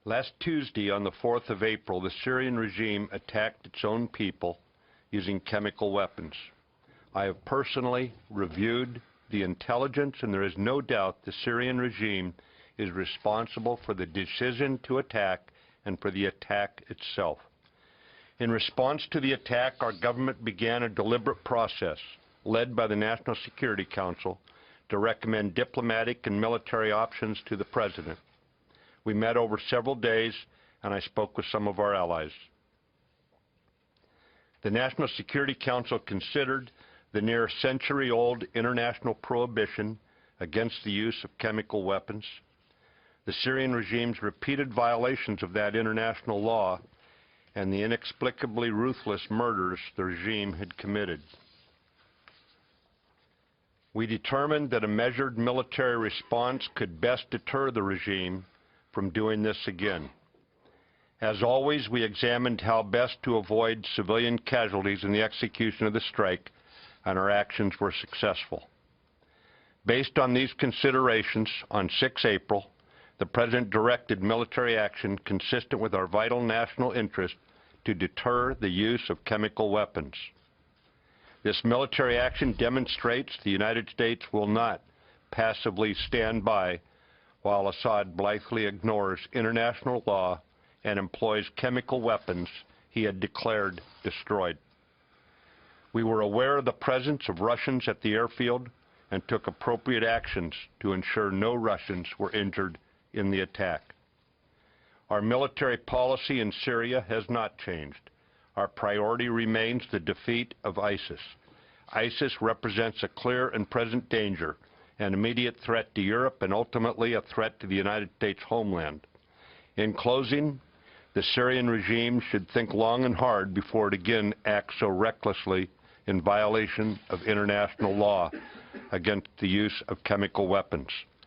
Last Tuesday, on the 4th of April, the Syrian regime attacked its own people using chemical weapons. I have personally reviewed the intelligence, and there is no doubt the Syrian regime is responsible for the decision to attack and for the attack itself. In response to the attack, our government began a deliberate process, led by the National Security Council, to recommend diplomatic and military options to the President. We met over several days, and I spoke with some of our allies. The National Security Council considered the near century-old international prohibition against the use of chemical weapons, the Syrian regime's repeated violations of that international law, and the inexplicably ruthless murders the regime had committed. We determined that a measured military response could best deter the regime from doing this again. As always, we examined how best to avoid civilian casualties in the execution of the strike, and our actions were successful. Based on these considerations, on 6 April, the President directed military action consistent with our vital national interest to deter the use of chemical weapons. This military action demonstrates the United States will not passively stand by while Assad blithely ignores international law and employs chemical weapons he had declared destroyed. We were aware of the presence of Russians at the airfield and took appropriate actions to ensure no Russians were injured in the attack. Our military policy in Syria has not changed. Our priority remains the defeat of ISIS. ISIS represents a clear and present danger, an immediate threat to Europe, and ultimately a threat to the United States homeland. In closing, the Syrian regime should think long and hard before it again acts so recklessly in violation of international law against the use of chemical weapons.